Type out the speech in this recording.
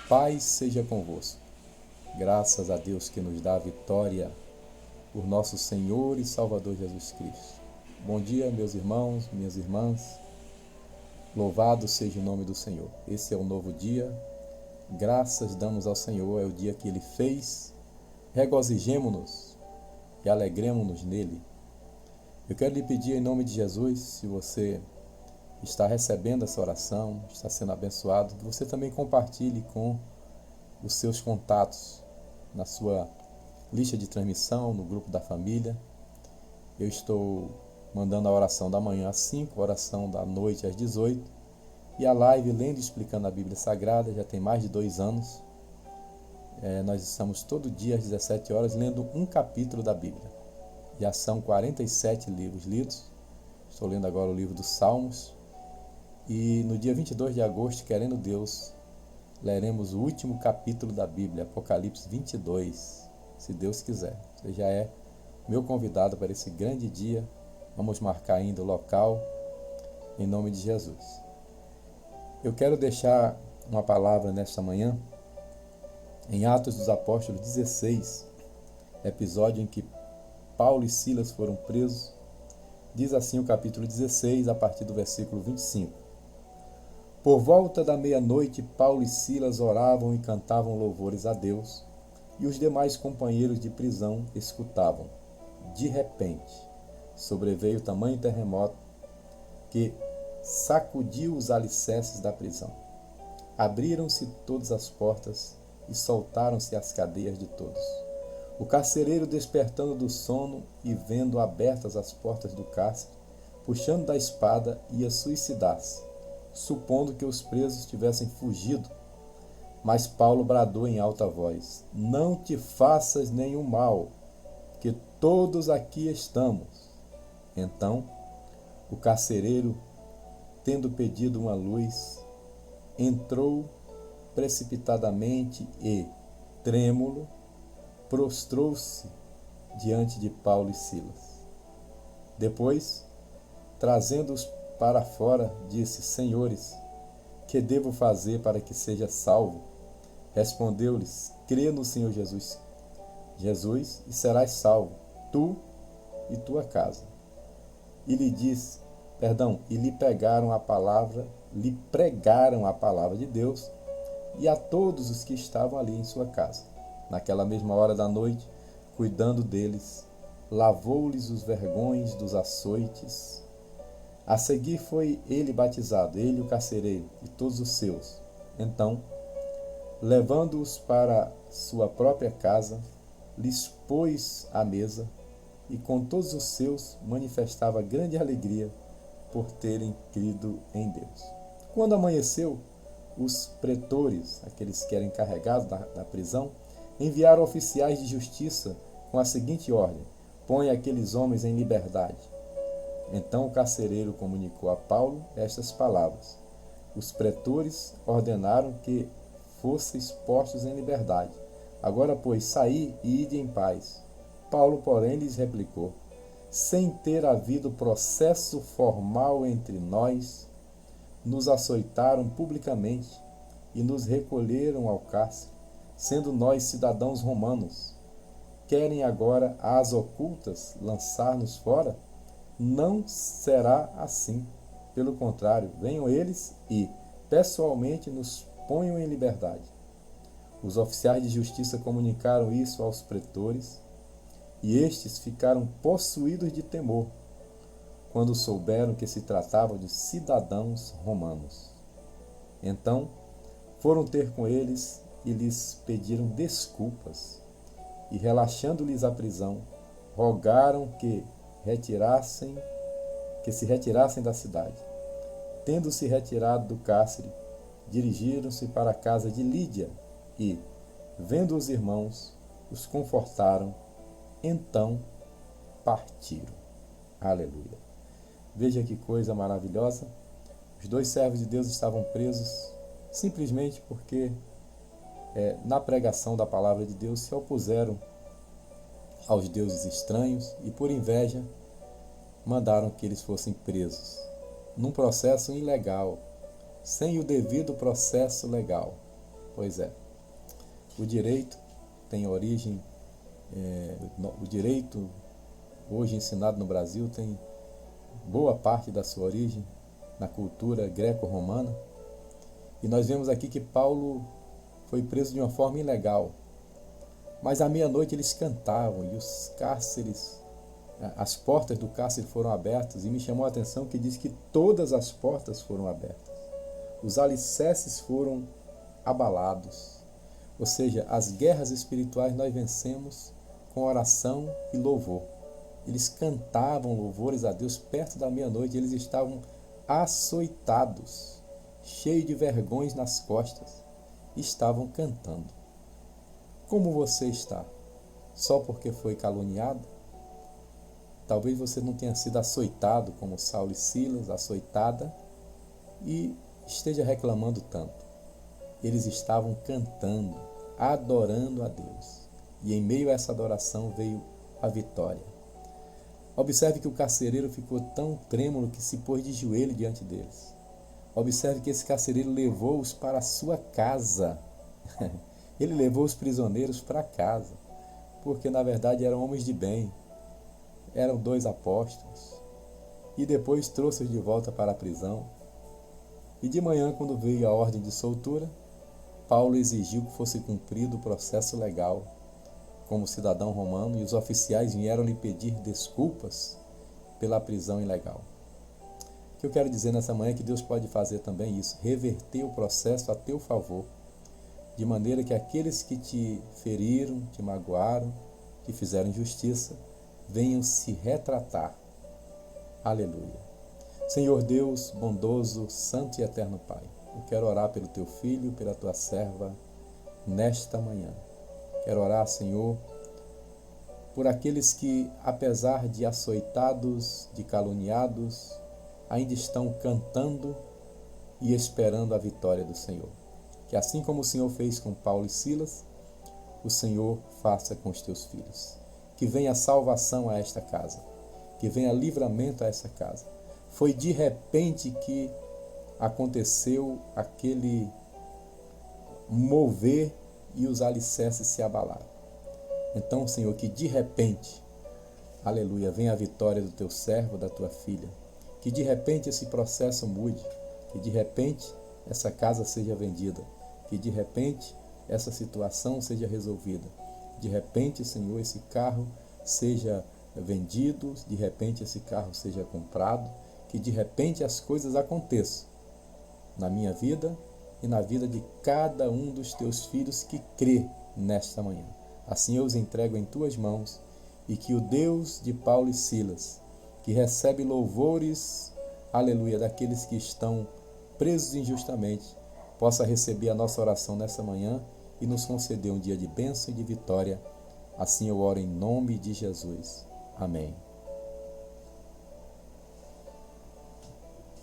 Paz seja convosco. Graças a Deus que nos dá a vitória por nosso Senhor e Salvador Jesus Cristo. Bom dia, meus irmãos, minhas irmãs. Louvado seja o nome do Senhor. Esse é um novo dia. Graças damos ao Senhor, é o dia que Ele fez. Regozijemo-nos e alegremo-nos nele. Eu quero lhe pedir em nome de Jesus, se você está recebendo essa oração, está sendo abençoado, que você também compartilhe com os seus contatos, na sua lista de transmissão, no grupo da família. Eu estou mandando a oração da manhã às 5, a oração da noite às 18, e a live lendo e explicando a Bíblia Sagrada, já tem mais de 2 anos. Nós estamos todo dia às 17 horas lendo um capítulo da Bíblia. Já são 47 livros lidos. Estou lendo agora o livro dos Salmos. E no dia 22 de agosto, querendo Deus, leremos o último capítulo da Bíblia, Apocalipse 22, se Deus quiser. Você já é meu convidado para esse grande dia. Vamos marcar ainda o local, em nome de Jesus. Eu quero deixar uma palavra nesta manhã, em Atos dos Apóstolos 16, episódio em que Paulo e Silas foram presos. Diz assim o capítulo 16, a partir do versículo 25. Por volta da meia-noite, Paulo e Silas oravam e cantavam louvores a Deus, e os demais companheiros de prisão escutavam. De repente, sobreveio tamanho terremoto que sacudiu os alicerces da prisão. Abriram-se todas as portas e soltaram-se as cadeias de todos. O carcereiro, despertando do sono e vendo abertas as portas do cárcere, puxando da espada, ia suicidar-se, supondo que os presos tivessem fugido. Mas Paulo bradou em alta voz: Não te faças nenhum mal, que todos aqui estamos. Então, o carcereiro, tendo pedido uma luz, entrou precipitadamente e, trêmulo, prostrou-se diante de Paulo e Silas. Depois, trazendo-os para fora, disse: Senhores, que devo fazer para que seja salvo? Respondeu-lhes: Crê no Senhor Jesus, e serás salvo, tu e tua casa. E lhe pregaram a palavra de Deus e a todos os que estavam ali em sua casa. Naquela mesma hora da noite, cuidando deles, lavou-lhes os vergões dos açoites. A seguir foi ele batizado, ele, o carcereiro, e todos os seus. Então, levando-os para sua própria casa, lhes pôs à mesa, e com todos os seus manifestava grande alegria por terem crido em Deus. Quando amanheceu, os pretores, aqueles que eram encarregados da prisão, enviaram oficiais de justiça com a seguinte ordem: põe aqueles homens em liberdade. Então o carcereiro comunicou a Paulo estas palavras: os pretores ordenaram que fosseis postos em liberdade. Agora, pois, saí e ide em paz. Paulo, porém, lhes replicou: sem ter havido processo formal entre nós, nos açoitaram publicamente e nos recolheram ao cárcere, sendo nós cidadãos romanos. Querem agora, às ocultas, lançar-nos fora? Não será assim. Pelo contrário, venham eles e, pessoalmente, nos ponham em liberdade. Os oficiais de justiça comunicaram isso aos pretores, e estes ficaram possuídos de temor, quando souberam que se tratava de cidadãos romanos. Então, foram ter com eles e lhes pediram desculpas, e, relaxando-lhes a prisão, rogaram que se retirassem da cidade. Tendo-se retirado do cárcere, dirigiram-se para a casa de Lídia e, vendo os irmãos, os confortaram. Então partiram. Aleluia. Veja que coisa maravilhosa. Os 2 servos de Deus estavam presos simplesmente porque na pregação da palavra de Deus se opuseram aos deuses estranhos e, por inveja, mandaram que eles fossem presos num processo ilegal, sem o devido processo legal. Pois é, o direito tem origem, o direito hoje ensinado no Brasil tem boa parte da sua origem na cultura greco-romana. E nós vemos aqui que Paulo foi preso de uma forma ilegal. Mas à meia-noite eles cantavam e os cárceres, as portas do cárcere foram abertas, e me chamou a atenção que diz que todas as portas foram abertas. Os alicerces foram abalados. Ou seja, as guerras espirituais nós vencemos com oração e louvor. Eles cantavam louvores a Deus perto da meia-noite, eles estavam açoitados, cheios de vergões nas costas, e estavam cantando. Como você está? Só porque foi caluniado? Talvez você não tenha sido açoitado como Saulo e Silas, açoitada, e esteja reclamando tanto. Eles estavam cantando, adorando a Deus. E em meio a essa adoração veio a vitória. Observe que o carcereiro ficou tão trêmulo que se pôs de joelho diante deles. Observe que esse carcereiro levou-os para a sua casa. Ele levou os prisioneiros para casa, porque na verdade eram homens de bem, eram 2 apóstolos, e depois trouxe-os de volta para a prisão. E de manhã, quando veio a ordem de soltura, Paulo exigiu que fosse cumprido o processo legal como cidadão romano, e os oficiais vieram lhe pedir desculpas pela prisão ilegal. O que eu quero dizer nessa manhã é que Deus pode fazer também isso, reverter o processo a teu favor, de maneira que aqueles que te feriram, te magoaram, te fizeram injustiça, venham se retratar. Aleluia. Senhor Deus, bondoso, santo e eterno Pai, eu quero orar pelo teu filho, pela tua serva, nesta manhã. Quero orar, Senhor, por aqueles que, apesar de açoitados, de caluniados, ainda estão cantando e esperando a vitória do Senhor. Que assim como o Senhor fez com Paulo e Silas, o Senhor faça com os teus filhos. Que venha salvação a esta casa, que venha livramento a esta casa. Foi de repente que aconteceu aquele mover e os alicerces se abalaram. Então, Senhor, que de repente, aleluia, venha a vitória do teu servo, da tua filha. Que de repente esse processo mude, que de repente essa casa seja vendida, que de repente essa situação seja resolvida. De repente, Senhor, esse carro seja vendido, de repente esse carro seja comprado, que de repente as coisas aconteçam na minha vida e na vida de cada um dos teus filhos que crê nesta manhã. Assim eu os entrego em tuas mãos, e que o Deus de Paulo e Silas, que recebe louvores, aleluia, daqueles que estão presos injustamente, possa receber a nossa oração nessa manhã e nos conceder um dia de bênção e de vitória. Assim eu oro em nome de Jesus. Amém.